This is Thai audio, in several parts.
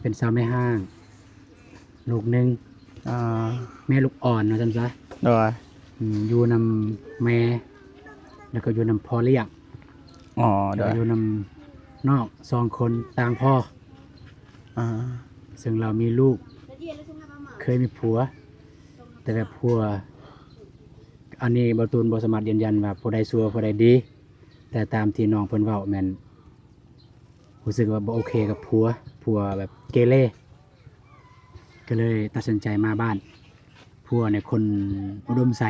เป็นสาวแม่ห้างลูกหนึ่งอ่าแม่ลูกอ่อนว่าซั่นซะโดยอยู่นำแม่แล้วก็อยู่นำพ่อเลี้ยงอ๋อโดแล้วก็ยอยู่นำนอก2คนต่างพ่ออ่าซึ่งเรามีลูกเคยมีผัวแต่แบบผัวอันนี้บ่ตูนบ่สามารถยืนยันว่าผู้ใดชั่วผู้ใดดีแต่ตามที่น้องเพิ่นเว้าแม่นรู้สึกว่าบ่โอเคกับผัวแบบเกเรก็เลยตัดสินใจมาบ้านผัวเนี่ยคนอุดมไส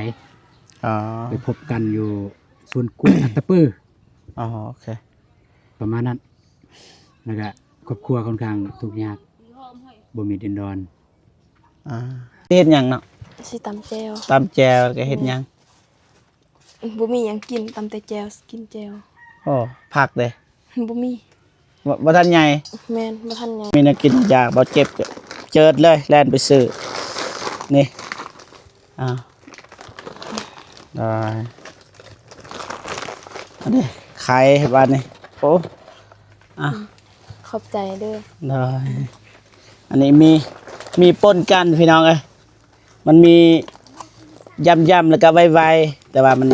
อ๋อไปพบกันอยู่ศูนย์กุดอัตตปื้ออ๋อโอเคประมาณนั้นแล้วก็ครอบครัวค่อนข้างทุกข์ยากบ่มีดินดอนอ่าเฮ็ดหยังเนาะสิตำแจวตำแจวแล้วก็เฮ็ดหยังบ่มีหยังกินตำแต่แจวกินแจวโอ้ผักเด้บ่มีบ่ทันใหญ่แม่นบ่ทันหยังมีแนวกินอยากบ่เจ็บก็เจิดเลยแล่นไปซื้อนี่อ้าวได้อันนี้ไข่บ้านนี่โอ้อ่ะขอบใจเด้อได้อันนี้มีป่นกันพี่น้องเอ้ยมันมียำแล้วก็ไวๆแต่ว่ามัน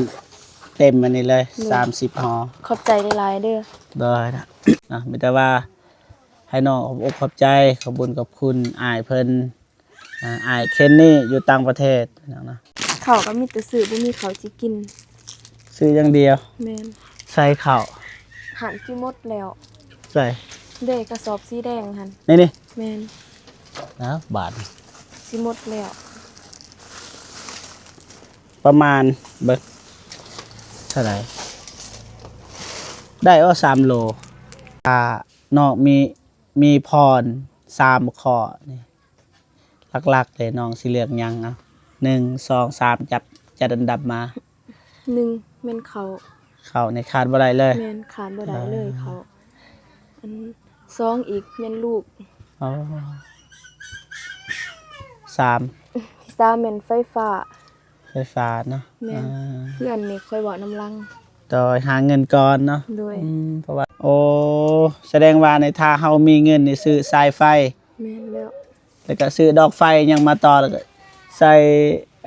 เต็มอันนี้เลย30ห่อขอบใจหลายๆเด้อได้นะมีแต่ว่าให้น้องขอบอกขอบใจขอบคุญขอบคุณอ้ายเพิ่นอ้ายเคนนี่อยู่ต่างประเทศพี่น้องนะข้าวก็มีแต่ซื้อบ่มีข้าวสิกินซื้ออย่างเดียวแม่นใส่ข้าวหันสิหมดแล้วใส่เด้กระสอบสีแดงหั่นนี่แม่นนะบาทสิหมดแล้วประมาณเบิดเท่าไหร่ได้3โลนอกมีพร3ข้อนี่หลักๆเลยน้องสิเลือกหยังเอา1 2 3จัดอันดับมา1แม่นข้าวในขาดบ่ได้เลยแม่นขาดบ่ได้เลยข้าวอัน2อีกแม่นลูกอ๋อ3ที่3แม่นไฟฟ้าเนาะแม่นเพื่อนนี่ค่อยเว้าน้ำลังโดยหาเงินก่อนเนาะโดยเพราะว่าโอ้แสดงว่าในถ้าเฮามีเงินนี่ซื้อสายไฟแม่นแล้วก็ซื้อดอกไฟยังมาต่อแล้วก็ใส่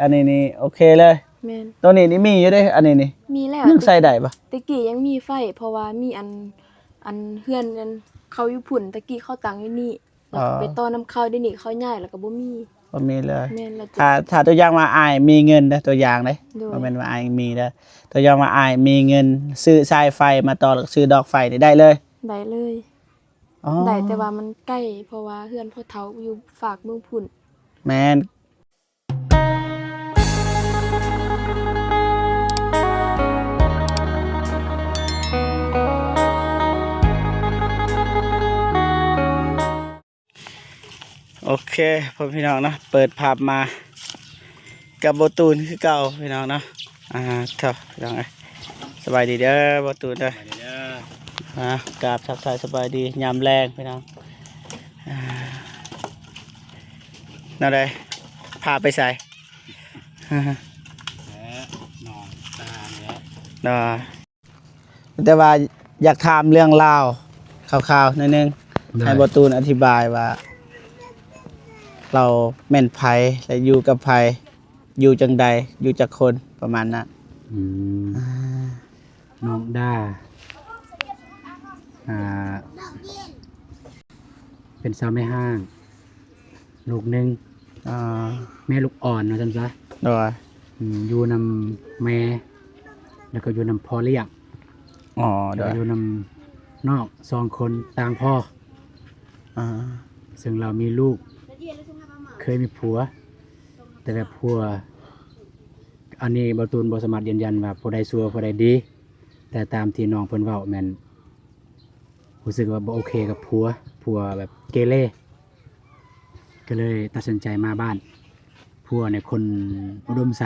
อันนี้นี่โอเคเลยแม่นตัวนี้นี่มีอยู่เด้อันนี้นี่มีแล้วยังใส่ได้ปะตะกี้ยังมีไฟเพราะว่ามีอันเฮือนกันเขาอยู่พุ่นตะกี้เขาตั้งอยู่นี่แล้วไปต่อน้ำเข้าได้นี่เขาย้ายแล้วก็บ่มีเลยแม่นแล้วถ้าตัวอย่างว่าอ้ายมีเงินเด้อตัวอย่างเด้บ่แม่นว่าอ้ายมีเด้อตัวอย่างว่าอ้ายมีเงินซื้อสายไฟมาต่อแล้วซื้อดอกไฟนี่ได้เลยได้แต่ว่ามันใกล้เพราะว่าเฮือนพ่อเฒ่าอยู่ฝากเมืองพุ่นแม่นโอเคพ่อพี่น้องนะเปิดภาพมากับโบตูนคือเก่าพี่น้องเนาะครับพี่น้องสบายดีเด้อโบตูนเด้อกราบทักทายสบายดียามแรงพี่น้องนั่นเลยพาไปใส่นอนตาเนี่ยแต่ว่าอยากถามเรื่องราวข่าวๆนิดนึงให้โบตูนอธิบายว่าเราแม่นไผและอยู่กับไผอยู่จังใดอยู่จักคนประมาณนั้นน้องด้าเป็นสาวแม่ห้างลูกหนึ่งแม่ลูกอ่อนว่าซั่นซะโดยอยู่นำแม่แล้วก็อยู่นำพ่อเลี้ยงแล้วก็อยู่นำนอก2คนต่างพ่อซึ่งเรามีลูกเคยมีผัวแต่แบบผัวอันนี้บ่ตูนบ่สามารถยืนยันว่าผู้ใดชั่วผู้ใดดีแต่ตามที่น้องเพิ่นเว้าแม่นรู้สึกว่าบ่โอเคกับผัวแบบเกเรก็เลยตัดสินใจมาบ้านผัวเนี่ยคนอุดมไส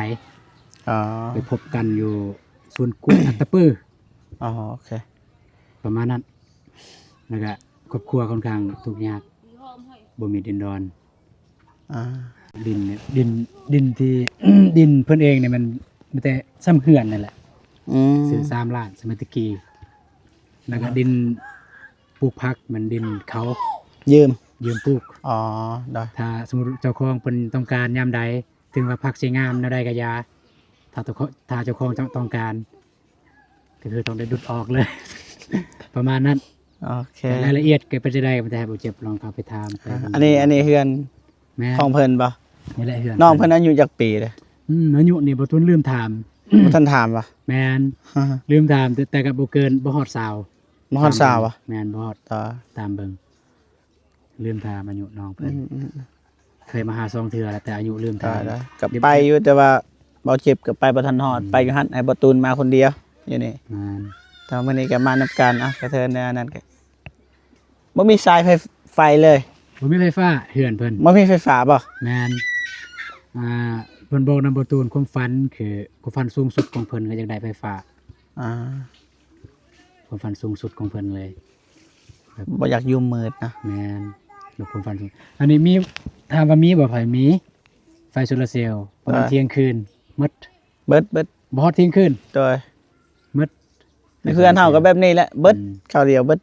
ไปพบกันอยู่ศูนย์กุดอัตตปื้อโอเคประมาณนั้นแล้วก็ครอบครัวค่อนข้างทุกข์ยากบ่มีดินดอนดินที่ ดินเพิ่นเองเนี่ยมันแต่ซ้ำเขื่อนนั่นแหละซื้อ3 ล้านสมัยตะกี้แล้วก็ดินปลูกผักมันดินเขายืม ยืมปลูก อ๋อได้ ถ้าสมมุติเจ้าของเพิ่นต้องการยามใดถึงว่าผักสิงามแนวใดก็อยาถ้าเจ้าของต้องการก็คือต้องได้ดุดออกเลย ประมาณนั้น โอเค แต่รายละเอียดก็เป็นจะได้มันจะให้บ่เจ็บลองเข้าไปถามไป อันนี้เฮือน แม่น ของเพิ่นบ่ นี่แหละเฮือน น้องเพิ่นอายุจักปีเลย อายุนี่บ่ทุนลืมถาม บ่ทันถามบ่ แม่นลืมถามแต่ก็บ่เกินบ่ฮอด20 บ่ฮอดสาวบ่ แม่นบ่ฮอด ต่อ ตามเบิ่งลืมถามอายุน้อง อื เพิ่น ม เคยมาหา2เทื่อแล้วแต่อายุลืม ต่อ ถาม ได้กับไปอยู่แต่ว่าบ่เจ็บกับไปบ่ทันฮอดไปอยู่หั่นให้บ่ตูนมาคนเดียวอยู่นี่ แม่น แต่มื้อนี้ก็มานำกันกระเทินในอันนั้นก็บ่มีสายไฟเลย บ่มีไฟฟ้าเฮือนเพิ่น บ่มีไฟฟ้าบ่ แม่นเพิ่นบอกนำบ่ตูนความฝันคือความฝันสูงสุดของเพิ่นก็อยากได้ไฟฟ้า อ่า ความฝันสูงสุดของเพิ่นเลย บ่อยากอยู่มืดนะ แม่นลูกความฝันสูงอันนี้มีถามว่ามีบ่ไผมีไฟโซลาร์เซลล์ประมาณเที่ยงคืนหมด เบิด บ่ฮอดเที่ยงคืน โดย หมด เพื่อนเฮาก็แบบนี้แหละเบิดข้าวเดียวเบิด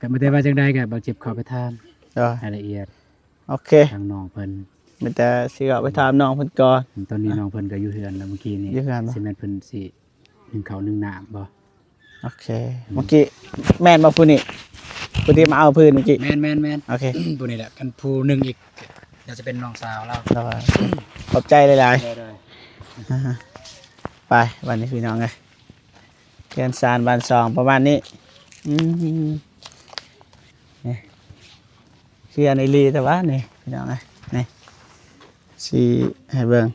ก็บ่ได้ว่าจังได๋ก็บ่เจ็บเข้าไปถาม โดย รายละเอียด โอเค ทางน้องเพิ่น มีแต่สิเอาไปถามน้องเพิ่นก่อน ตอนนี้น้องเพิ่นก็อยู่เฮือนแล้วเมื่อกี้นี้ อยู่เฮือนบ่ สิแม่นเพิ่นสินึ่งข้าวนึ่งน้ำบ่ โอเค เมื่อกี้แม่นบ่ผู้นี้ผู้ที่มาเอาพื้นเมื่อกี้ แม่น โอเค ผู้นี่แหละกันผู้หนึงอีกเดี๋ยวจะเป็นน้องสาวเรา โดยขอบใจหลาย ได้ ๆอ่าฮะไปวันนี้พี่น้องเอ้ยเพื่อนซานบ้านซองประมาณนี้อืมนี่เพื่อนในลีแต่ว่านี่พี่น้องเอ้ยนี่สิให้เบิ่ง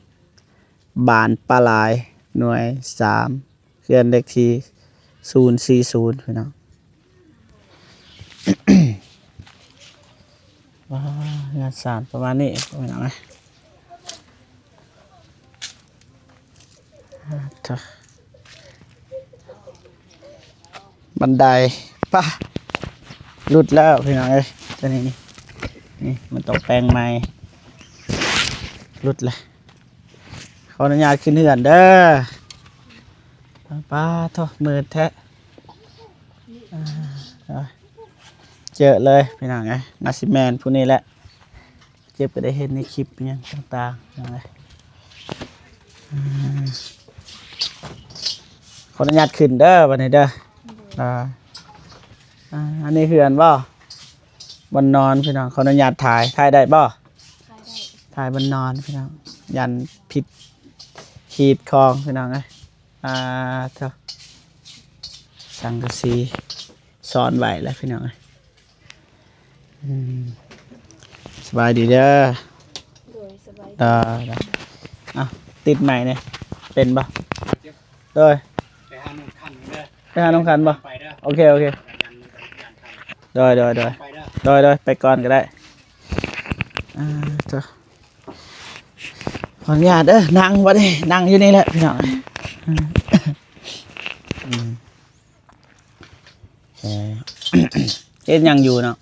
บ้านปลาหลายหน่วย3เพื่อนเลขที่040พี่น้อง ว้างานสารประมาณนี้พี่น้องเอ้ยบันไดป่ะหลุดแล้วพี่น้องเอ้ยตัวนี้นี่มันตกแปลงใหม่หลุดเลยขออนุญาตขึ้นเหือนเด้อป้าโทษมือแทะเจอเลยพี่น้องไงนาซิแมนผู้นี้แหละเจ็บก็ได้เห็นในคลิปเนี่ยต่างๆอย่างไรขออนุญาตขึ้นเด้อวันนี้เด้ออันนี้คืออันบ่บนนอนพี่น้องขออนุญาตถ่ายได้บ่ถ่ายบนนอนพี่น้องยันผิดขีดคลองพี่น้องไงเท่าสังกะสีซ้อนไว้แล้วพี่น้องไงสบายดีเด้อ โดยสบาย ติดใหม่เนี่ยเป็นปะโดย ไปหาน้องคันเด้อ ไปหาน้องคันปะ ไปเด้อ โอเคโดยไปเด้อ ไปก่อนก็ได้จ้ะขออนุญาตเด้อนั่งวะดินั่งอยู่นี่แหละพี่น้องเอ็ดยังอยู่เนาะ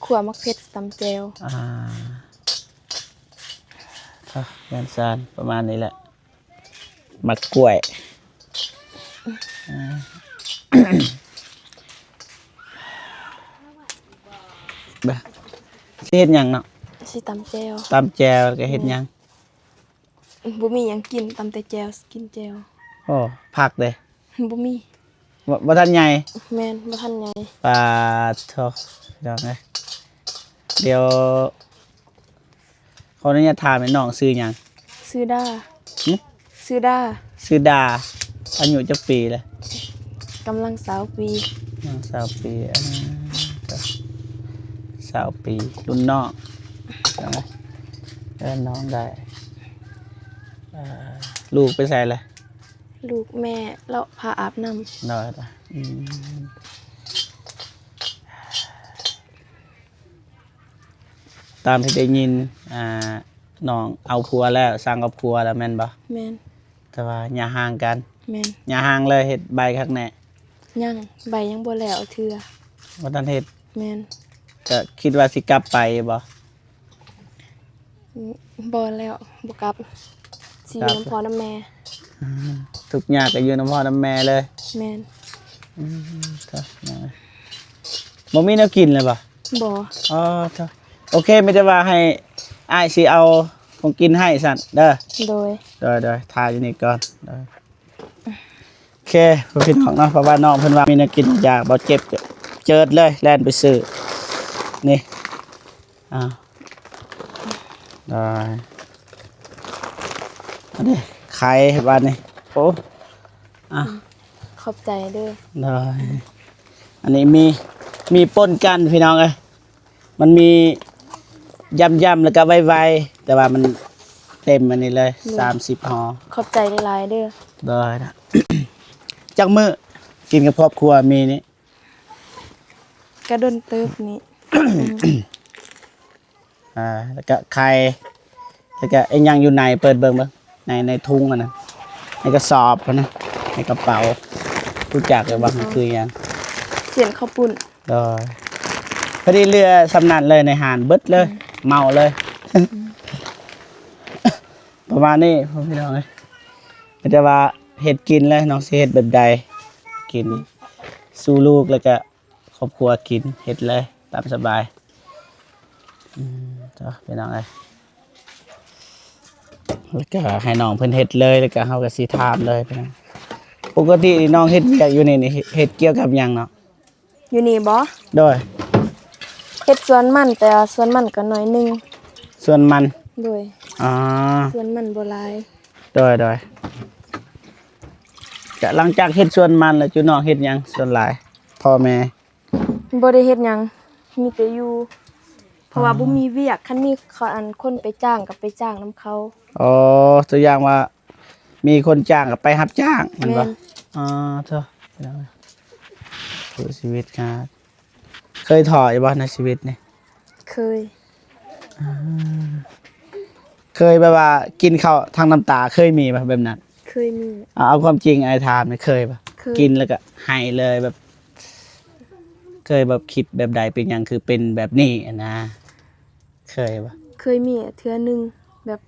ขัวมักเผ็ดตำแจว งานซานประมาณนี้แหละมักกล้วยแบบเฮ็ดหยังเนาะ สิตำแจว ตำแจวแล้วก็เฮ็ดหยัง บ่มีหยังกินตำแต่แจวกินแจว โอ้ผักเลย บ่มี บ่ทันใหญ่ แม่นบ่ทันใหญ่ ปลาทอเดี๋ยวไงเดี๋ยวขออนุญาตถามให้น้องซื้อหยัง ซื้อดา หึ ซื้อดา ซื้อดาอายุจักปีเลย กำลังสาวปี 20 ปี20 ปีรุ่นน้องเดี๋ยวไงน้องได้ลูกไปใส่เลย ลูกแม่เลาะพาอาบน้ำ น้อยละตามที่ได้ยินน้องเอาผัวแล้วสร้างครอบครัวแล้วแม่นบ่ แม่น แต่ว่าอย่าห่างกัน แม่น อย่าห่างเลยเฮ็ดใบคักแน่ ยังใบยังบ่แล้วเทื่อ บ่ทันเฮ็ด แม่น ก็คิดว่าสิกลับไปบ่ บ่แล้วบ่กลับสิอยู่น้ำพ่อน้ำแม่ ทุกอย่างก็อยู่นำพ่อนำแม่เลย แม่น ครับบ่มีแนวกินเลยบ่ บ่ อ๋อเจ้าโอเคไม่ได้ว่าให้อ้ายสิเอาของกินให้สั่นเด้อ โดย เดี๋ยวทายอยู่นี่ก่อนเด้อโอเคพี่น้องเนาะเพราะว่าน้องเพิ่นว่ามีแนวกินอยากบ่เจ็บก็เจิดเลยแล่นไปซื้อนี่อ้าวได้อันนี้ไข่บ้านนี่โอ้อ่ะ ขอบใจเด้อ ได้อันนี้มีป่นกันพี่น้องเอ้ยมันมียำแล้วก็ไวๆแต่ว่ามันเต็มอันนี้เลย30ห่อ ขอบใจหลายๆเด้อ ได้นะ จักมื้อกินกับครอบครัวมีนี่ กระดนเติบนี้ แล้วก็ไข่แล้วก็ไอ้ยังอยู่ในเปิดเบิ่งเบิ่งในถุงอ่ะนะในกระสอบอะนะในกระเป๋ารู้จักเลยว่ามันคือหยัง เสียนข้าวปุ้น ได้พอดีเรือสำนันเลยในหานเบิดเลย เมาเลย ประมาณนี้พ่อพี่น้องเลยแต่ว่าเฮ็ดกินแล้วน้องสิเฮ็ดแบบใดกินสู้ลูกแล้วก็ครอบครัวกินเฮ็ดเลยตามสบายจ้ะพี่น้องเอ้ยแล้วก็ให้น้องเพิ่นเฮ็ดเลยแล้วก็เฮาก็สิถามเลยพี่น้องปกติน้องเฮ็ดเวียกอยู่นี่เฮ็ดเกี่ยวกับหยังเนาะ อยู่นี่บ่ โดย เฮ็ดสวนมันแต่ว่าสวนมันก็น้อยหนึง ส่วนมัน โดย อ๋อ สวนมันบ่หลาย โดยก็หลังจากเฮ็ดส่วนมันแล้วจุน้องเฮ็ดหยังส่วนหลายพ่อแม่ บ่ได้เฮ็ดหยังมีแต่อยู่เพราะว่าบ่มีเวียกคันมีเขาอันคนไปจ้างก็ไปจ้างนํเขา อ๋อตัวอย่างว่ามีคนจ้างก็ไปรับจ้างแมันบ่ แม่น อ๋อเถอะพี่น้องเอ้ยสู้ชีวิตครับเคยถอยบ่ในชีวิตนี่ เคย เคยแบบว่ากินข้าวทางน้ำตาเคยมีป่ะแบบนั้น เคยมี เอาความจริงไอ้ถามนี่เคยป่ะ เคย กินแล้วก็หายเลยแบบ เคยแบบคิดแบบใดเป็นหยังคือเป็นแบบนี้อะนะเคยป่ะ เคยมีเทื่อหนึงแบบ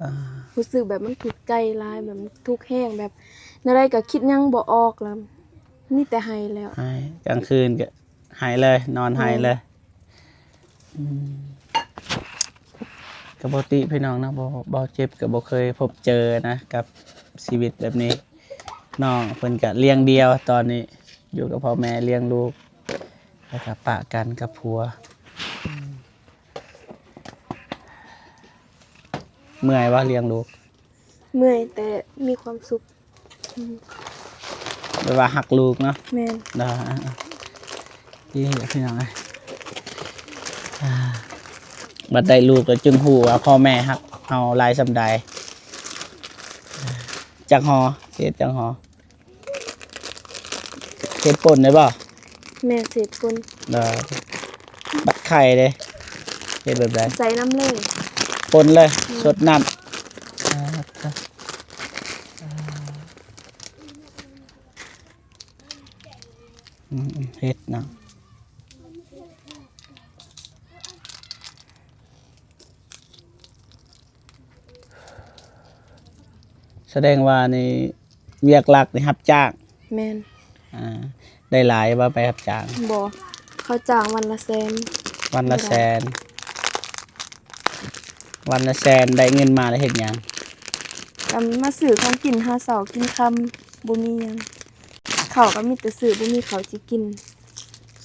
รู้สึกแบบมันถูกใจหลายแบบมันทุกข์แห้งแบบอะไรก็คิดหยังบ่ออกแล้วมีแต่ให้แล้ว หายกลางคืนก็หายเลย นอนหายเลยกปกติพี่น้องนะบ่เจ็บกับบ่เคยพบเจอนะกับชีวิตแบบนี้น้องเพิ่นก็เลี้ยงเดียวตอนนี้ อยู่กับพ่อแม่เลี้ยงลูกแล้วก็ปะกันกับผัวเมื่อยว่าเลี้ยงลูก เมื่อยแต่มีความสุข แบบว่าหักลูกเนาะ แม่น ได้ที่พี่น้องบัดได้ลูกแล้วจึงหูว่าพ่อแม่ฮักเอาหลายสำใดจักหอเสียจักหอเฮ็ดป่นได้บ่ แม่เสพคน ได้บัดไข่เด้เฮ็ดแบบใด ใส่น้ำเลย ป่นเลยสดน้ำเฮ็ดเนาะแสดงว่านี่เวียกหลักนี่รับจ้าง แม่น ได้หลายว่าไปรับจ้าง บ่เขาจ้างวันละแสน วันละแสน วันละแสนได้เงินมาแล้วเฮ็ดหยัง ก็มาซื้อของกินหาเช้ากินค่ำบ่มีหยังข้าวก็มีแต่ซื้อบ่มีข้าวสิกิน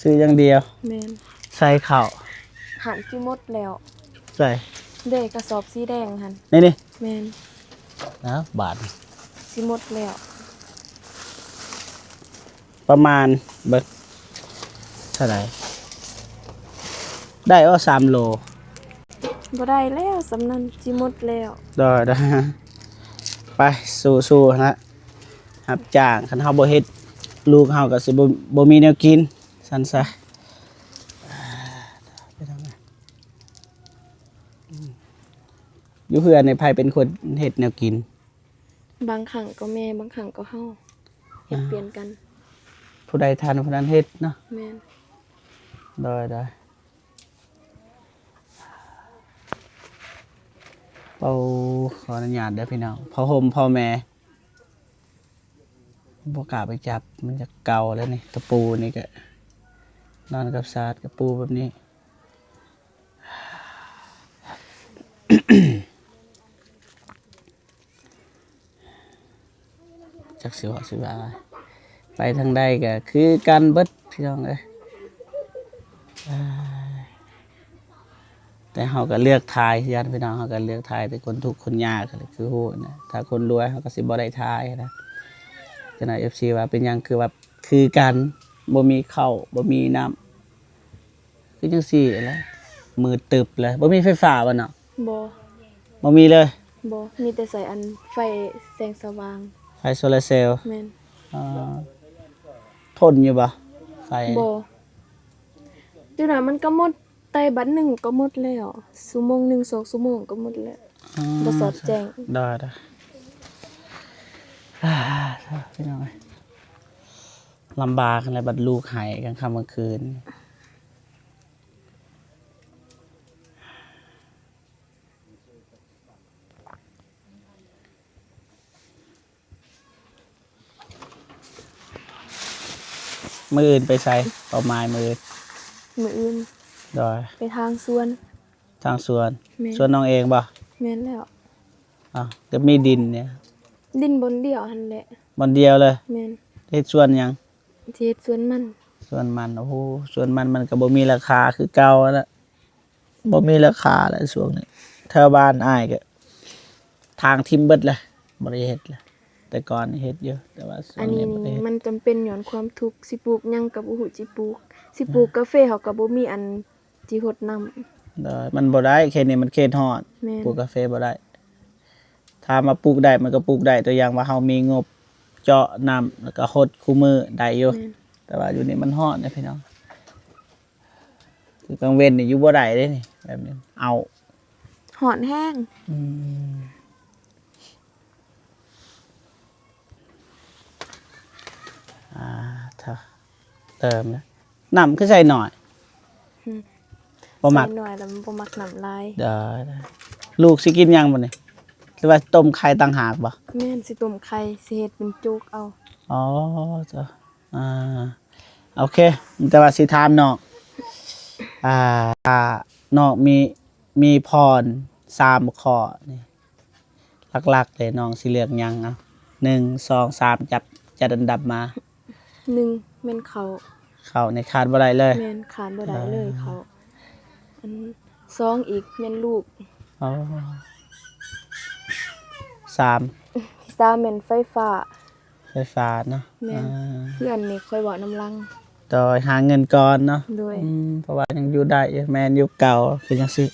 ซื้ออย่างเดียว แม่น ใส่ข้าว หันสิหมดแล้ว ใส่ เด้กระสอบสีแดงหั่น นี่ แม่น นะบาท สิหมดแล้ว ประมาณเบิดเท่าไหร่ได้3 โล บ่ได้แล้วสำนั้นสิหมดแล้ว ได้ไปสู้ๆนะครับจ้างคันเฮาบ่เฮ็ดลูกเฮาก็สิบ่มีแนวกินซั่นซะไปทางไหนอยู่เฮือนในไผเป็นคนเฮ็ดแนวกิน บางครั้งก็แม่บางครั้งก็เฮาเฮ็ดเปลี่ยนกัน ผู้ใดทานผู้นั้นเฮ็ดเนาะ แม่น ได้เป่าขออนุญาตเด้อพี่น้องพ่อห่มพ่อแม่บ่กล้าไปจับมันจะเก่าแล้วนี่ตะปูนี่ก็นอนกับสาดกับปูแบบนี้ จักสิว่าสิว่าไปทางใดก็คือกันเบิดพี่น้องเอ้ยอ่าแต่เฮาก็เลือกทายญาติพี่น้องเฮาก็เลือกทายแต่คนทุกข์คนยากก็คือฮู้นะถ้าคนรวยเฮาก็สิบ่ได้ทายนะจังได๋ FC ว่าเป็นหยังคือว่าคือกันบ่มีข้าวบ่มีน้ำคือจังซี่แหละมืดตึบเลยบ่มีไฟฟ้าบ่เนาะ บ่ บ่มีเลย บ่มีแต่ใส่อันไฟแสงสว่าง ไฟโซลาร์เซลล์ แม่น อ่าทนอยู่บ่ไฟ บ่จุดน่ะมันก็หมดไตบัดหนึงก็หมดแล้วชั่วโมงหนึง2ชั่วโมงก็หมดแล้ว บ่สอดแจ้ง ได้อ่าพี่น้องเอ้ยลำบากอะไรบัดลูกหายกลางค่ำกลางคืนมืออื่นไปใส่เป้าหมายมืออื่น มื้ออื่น โดย ไปทางสวน ทางสวน แม่น สวนน้องเองบ่ แม่นแล้ว อ่ะก็มีดินเนี่ย ดินบนเดียวหั่นแหละ วันเดียวเลย แม่น เฮ็ดสวนหยัง สิเฮ็ดสวนมัน สวนมันโอ้โหสวนมันก็บ่มีราคาคือเก่าแล้วบ่มีราคาแล้วช่วงนี้แถวบ้านอ้ายก็ทางทิ่มเบิดเลยบ่ได้เฮ็ดเลยแต่ก่อนเฮ็ดอยู่แต่ว่าช่ว อั ง นนี้ นี้บ่ได้เฮ็ด มันจำเป็นย้อนความทุกข์สิปลูกหยังก็บ่ฮู้สิปลูกสิปลูกกาแฟเขาก็บ่มีอันสิรดน้ำ ได้มันบ่ได้แค่นี้มันเขตฮอด แม่น ปลูกกาแฟบ่ได้ ถ้ามาปลูกได้มันก็ปลูกได้ตัวอย่างว่าเฮามีงบเจาะน้ำแล้วก็รดคู่มือได้อยู่ แม่น แต่ว่าอยู่นี่มันฮอดนะพี่น้องคือกลางเว้นนี่อยู่บ่ได้เด้นี่แบบนี้เอา หอนแห้ง อืมถ้าเติมนะน้ำคือใส่หน่อยบ่มัก ใส่หน่อยแล้วมันบ่มักน้ำลาย ได้ลูกสิกินยังบ่นี่หรือว่าต้มไข่ต่างหากบ่ แม่นสิต้มไข่สิเฮ็ดเป็นโจ๊กเอา อ๋อจ้ะโอเค แต่ว่าสิถามน้องน้องมีพร3ข้อนี่หลักๆเลยน้องสิเลือกหยังเอา1 2 3จัดอันดับมา 1แม่นเขา เข้าในคาดบ่ได้เลย แม่นขาดบ่ได้เลยเขาอัน2อีกแม่นลูก อ๋อ3 ที่3แม่นไฟฟ้า ไฟฟ้าเนาะ แม่น เพื่อนนี่ค่อยเว้าน้ำลัง ต่อหาเงินก่อนเนาะ โดย เพราะว่ายังอยู่ได้อยู่แม่นอยู่เก่าคือจังซี่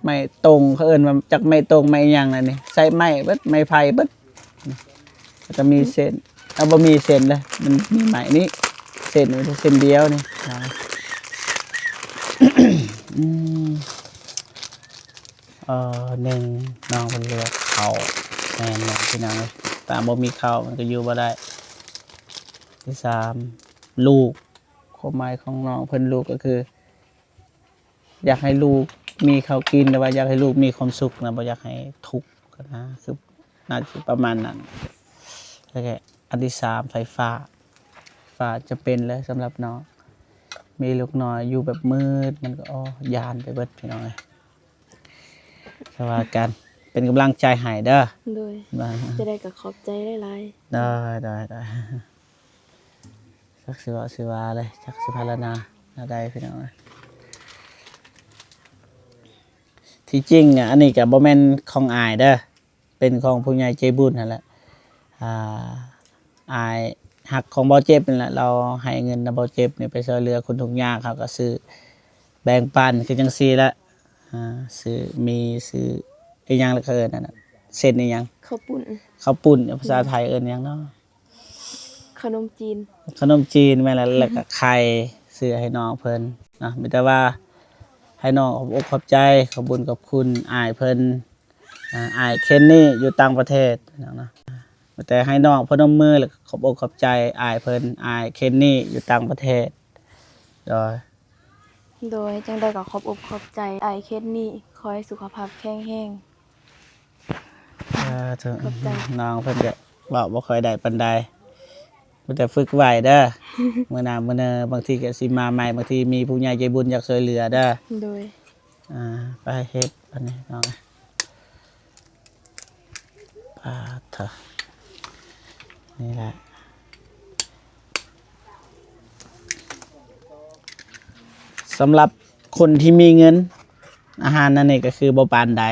ไม่ตรงเขาเอิ้นว่าจักไม่ตรงไม่หยังน่ะนี่ใส่ไม้เบิดไม้ไผ่เบิดแล้วก็มีเส้นเอาบ่มีเส้นเลยมันมีไม้นี้เส้นมันเส้นเดียวนี่อืมหนึ่งน้องเพิ่นเลือกเขาแม่นเนาะพี่น้องเอ้ยตามบ่มีข้าวมันก็อยู่บ่ได้ที่สามลูกความหมายของน้องเพิ่นลูกก็คือ อยากให้ลูกมีข้าวกินแต่ว่าอยากให้ลูกมีความสุขนะบ่อยากให้ทุกข์นะคือน่าจะประมาณนั้นแล้วก็อันที่สามไฟฟ้าจะเป็นเลยสำหรับน้องมีลูกน้อยอยู่แบบมืดมันก็ยานไปเบิดพี่น้องเอ้ยสวัสดีกันเป็นกำลังใจให้เด้อ โดย ได้ จะได้ก็ขอบใจหลาย ได้สักสิวาเลยสักสิพารณาได้พี่น้องเอ้ยที่จริงอ่ะอันนี้ก็บ่แม่นของอายเด้อเป็นของผู้ใหญ่ใจบุญนั่นแหละอายหักของบ่เจ็บนั่นแหละเราให้เงินนะบ่เจ็บนี่ไปช่วยเหลือคนทุกข์ยากเขาก็ซื้อแบ่งปันคือจังซี่ละซื้ออีหยังละก็เอิ้นนั่นน่ะเส้นอีหยัง ๆข้าวปุ้น ข้าวปุ้นภาษาไทยเอิ้นหยังเนาะ ขนมจีน ขนมจีนแม่นแล้วก็ไข่ซื้อให้น้องเพิ่นนะมีแต่ว่าให้น้องขอบอกขอบใจขอบคุญขอบคุณอ้ายเพิ่นอ้ายเคนนี่อยู่ต่างประเทศนะแต่ให้น้องพนมมือแล้วขอบอกขอบใจอ้ายเพิ่นอ้ายเคนนี่อยู่ต่างประเทศโดย โดยจังได้ก็ขอบอกขอบใจไอายเคสนี่ขอให้สุขภาพแข็งแรง เถอะ ขอบใจ น้องเพิ่นก็เว้าบ่ค่อยได้ปานใดมีแต่ฝึกไว้เด้อ มื้อหน้ามื้อเนอบางทีก็สิมาใหม่บางทีมีผู้ใหญ่ใจบุญอยากช่วยเหลือเด้อ โดย ไปเฮ็ดอันนี้น้องปลาเถอะนี่แหละสำหรับคนที่มีเงินอาหารนั่นนี่ก็คือบ่ปานใด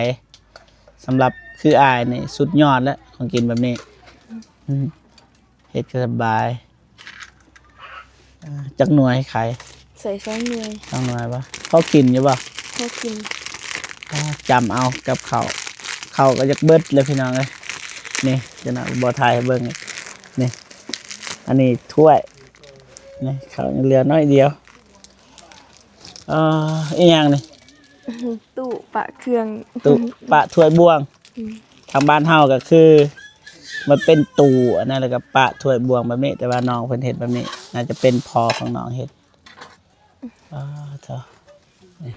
สำหรับคืออายนี่สุดยอดแล้วของกินแบบนี้เฮ็ดก็สบายจักหน่วยขาย ใส่2หน่วย จักหน่วยปะเขากินอยู่ปะ พอกิน จำเอากับเขาก็จะเบิดเลยพี่น้องเลยนี่จะนะบ่ทายให้เบิ่งนี่อันนี้ถ้วยนี่เขายังเหลือน้อยเดียวอีหยังนี่ ตู้ปะเครื่อง ตู้ปะถ้วยบวงทางบ้านเฮาก็คือมันเป็นตู้อันนั้นแล้วก็ปะถ้วยบวงแบบนี้แต่ว่าน้องเพิ่นเฮ็ดแบบนี้น่าจะเป็นพอของน้องเฮ็ดเถอะนี่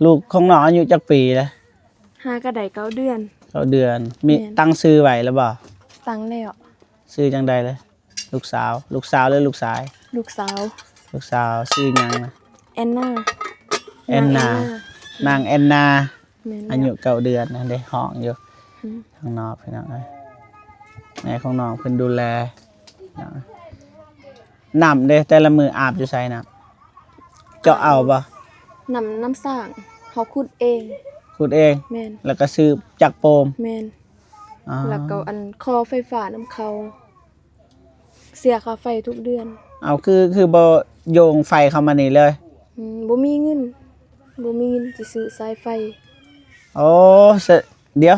ลูกของน้องอายุจักปีแล้ว 5กระได9เดือน เขาเดือนมี แม่น ตั้งชื่อไว้แล้วบ่ ตังแล้ว ชื่อจังใดเลยลูกสาวหรือลูกชาย ลูกสาว ลูกสาวชื่อหยังนะ แอนนา แอนนา นางแอนนา แม่น อายุ9เดือนนะได้ห้องอยู่ อืม ข้างนอกพี่น้องเอ้ยแม่ของน้องเพิ่นดูแลน้ำเด้แต่ละมืออาบอยู่ไสน้ำเจาะเอาบ่ น้ำสร้างเขาขุดเอง ขุดเอง แม่น แล้วก็ซื้อจากโปม แม่น อ๋อ แล้วก็อันคอไฟฟ้าน้ำเขาเสียค่าไฟทุกเดือน เอาคือบ่โยงไฟเข้ามานี่เลย บ่มีเงินจะซื้อสายไฟ โอ้เดี๋ยว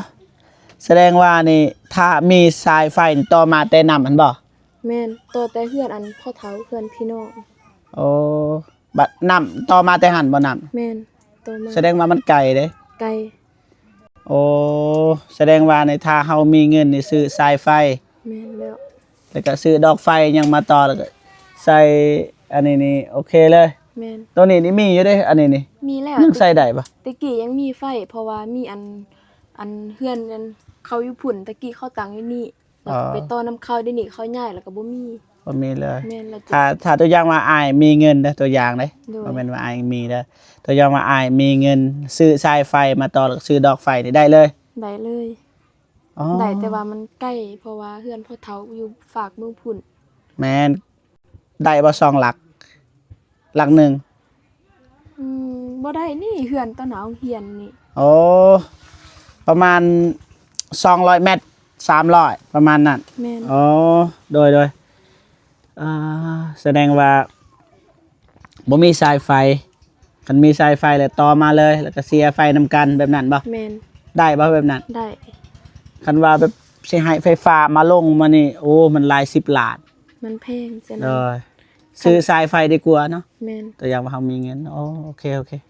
แสดงว่านี่ถ้ามีสายไฟนี่ต่อมาแต่น้ำมันบ่ แม่นต่อแต่เฮือนอันพ่อเฒ่าเฮือนพี่น้อง โอ้บัดน้ำต่อมาแต่หันบ่น้ แม่นต่อมา ำแสดงว่ามันไกลเด้ ไกล โอ้แสดงว่าในถ้าเฮามีเงินนี่ซื้อสายไฟ แม่นแล้ว แล้วก็ซื้อดอกไฟยังมาต่อแล้วก็ใส่อันนี้นี่โอเคเลย แม่น ตัวนี้นี่มีอยู่เด้อันนี้นี่ มีแล้ว ยังใส่ได้ปะ ตะกี้ยังมีไฟ เพราะว่ามีอันเฮือนนั้นเขาอยู่พุ่นตะกี้เขาตั้งอยู่นี่แล้วก็ไปต่อน้ำเข้าได้นี่เขาย้ายแล้วก็บ่มี บ่มีเลย แม่นแล้ว ถ้าตัวอย่างว่าอายมีเงินเด้อตัวอย่างเด้ โดย บ่แม่นว่าอายมีเด้อตัวอย่างว่าอายมีเงินซื้อสายไฟมาต่อแล้วก็ซื้อดอกไฟนี่ได้เลย ได้เลย อ๋อ ได้แต่ว่ามันใกล้เพราะว่าเฮือนพ่อเฒ่าอยู่ฝากเมืองพุ่น แม่นได้บ่สองหลักหลักหนึ่ง บ่ได้นี่เฮือนต้นหนาวเฮียนนี่ โอ้ประมาณ200เมตร300ประมาณนั้น แม่น อ๋อโดยแสดงว่าบ่มีสายไฟคันมีสายไฟแล้วต่อมาเลยแล้วก็เสียไฟนำกันแบบนั้นบ่ แม่น ได้บ่แบบนั้น ได้ คันว่าแบบสิให้ไฟฟ้ามาลงมานี่โอ้มันหลาย10 ล้าน มันแพงจัง โดยซื้อสายไฟดีกว่าเนาะ แม่น ตัวอย่างว่าเรามีเงินโอเค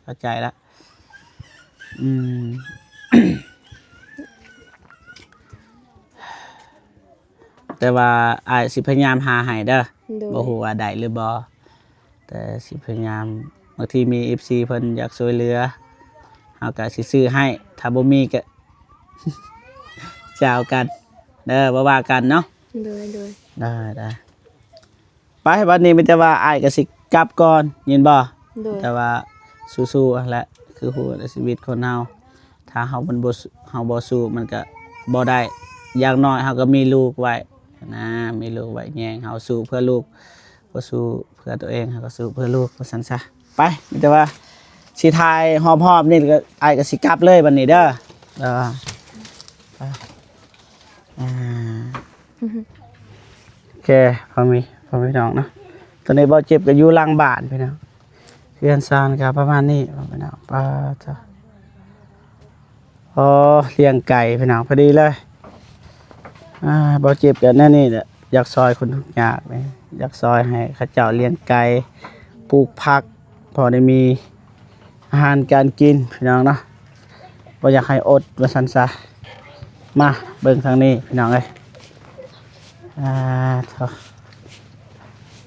เข้าใจละแต่ว่าอายสิพยายามหาให้เด้อ โดย บ่ฮู้ว่าได้หรือบ่แต่สิพยายามบางทีมี FC เพิ่นอยากช่วยเหลือเฮาก็สิซื้อให้ถ้าบ่มีก็ จะเอากันเด้อบ่ว่ากันเนาะ โดย ได้ไปวันนี้มีแต่ว่าอายก็สิกลับก่อนยินบ่ โดย แต่ว่าสู้ๆแหละคือฮู้ในชีวิตคนเฮาถ้าเฮามันบ่เฮาบ่สู้มันก็บ่ได้อย่างน้อยเฮาก็มีลูกไว้นะมีลูกไว้แยงเฮาสู้เพื่อลูกบ่สู้เพื่อตัวเองเฮาก็สู้เพื่อลูกว่าซั่นซะไปมีแต่ว่าสิทายหอบๆนี่ก็อ้ายก็สิกลับเลยบัดนี้เด้อไปโอเคพอมีน้องเนาะตอนนี้บ่เจ็บก็อยู่หลังบ้านพี่น้องเรียนซานก็ประมาณนี้พี่น้องป้าจ้ะเลี้ยงไก่พี่น้องพอดีเลยบ่เจ็บกันแน่นี่แหละอยากซอยคนทุกอย่างเลยอยากซอยให้เขาเจ้าเลี้ยงไก่ปลูกผักพอได้มีอาหารการกินพี่น้องเนาะบ่อยากให้อดว่าซั่นซะมาเบิ่งทางนี้พี่น้องเอ้ย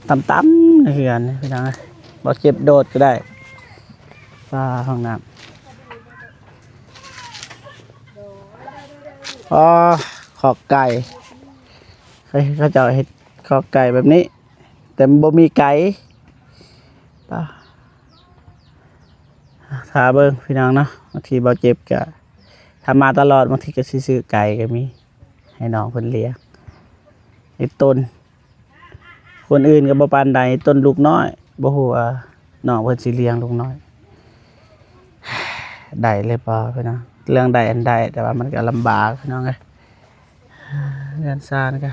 ต่ำๆเฮือนพี่น้องเอ้ยบ่เจ็บโดดก็ได้ห้องน้ำขอกไก่ เขาเจ้าเฮ็ดข้อไก่แบบนี้ แต่มันบ่มีไก่ป่ะถ้าเบิ่งพี่น้องเนาะบางทีบ่เจ็บก็ทำมาตลอดบางทีก็สิซื้อไก่ก็มีให้น้องเพิ่นเลี้ยงไอ้ต้นคนอื่นก็บ่ปานใดต้นลูกน้อยบ่ฮู้ว่าน้องเพิ่นสิเลี้ยงลูกน้อยได้เลยบ่พี่น้องเรื่องได้อันใดแต่ว่ามันก็ลำบากพี่น้องเอ้ยเรียนซ่านก็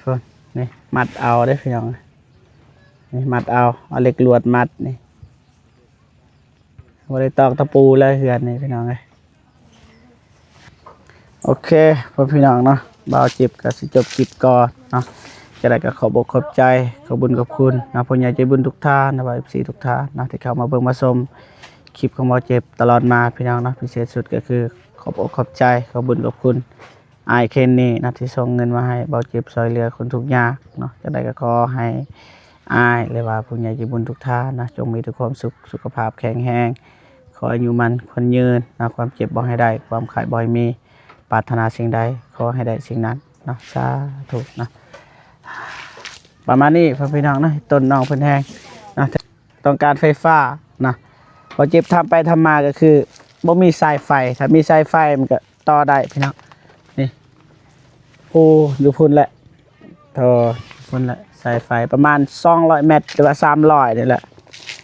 พุ่นนี่มัดเอาเด้อพี่น้องนี่มัดเอาเหล็กลวดมัดนี่บ่ได้ตอกตะปูเลยเฮือนนี่พี่น้องเอ้ยโอเคพ่อพี่น้องเนาะบ่าวจิบก็สิจบคลิปก่อนเนาะจะได้ก็ขอบอกขอบใจขอบุญขอบคุณนะผู้ใหญ่ใจบุญทุกท่านนะบ่าว FC ทุกท่านนะที่เข้ามาเบิ่งมาชมคลิปของบ่าวเจ็บตลอดมาพี่น้องเนาะพิเศษสุดก็คือขอบอกขอบใจขอบุญขอบคุณอายเคนนี่นะที่ส่งเงินมาให้บ่าวเจ็บช่วยเหลือคนทุกข์ยากเนาะจะได้ก็ขอให้อายหรือว่าผู้ใหญ่ใจบุญทุกท่านนะจงมีแต่ความสุขสุขภาพแข็งแรงขออายุมันคนยืนนะความเจ็บบ่ให้ได้ความไข้บ่ให้มีปรารถนาสิ่งใดขอให้ได้สิ่งนั้นเนาะสาธุนะประมาณนี้พี่น้องนะต้นน้องเพิ่นแห้งนะต้องการไฟฟ้านะพอเจ็บทำไปทำมาก็คือบ่มีสายไฟถ้ามีสายไฟมันก็ต่อได้พี่น้องนี่ปูอยู่พุ่นแหละต่อพุ่นแหละสายไฟประมาณ200เมตรหรือว่า300นี่แหละ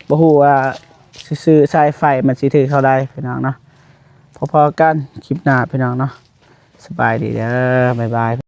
บ่ฮู้ว่าซื้อสายไฟมันสิถือเข้าได้พี่น้องเนาะพอๆกันคลิปหน้าพี่น้องเนาะสบายดีเด้อบ๊ายบาย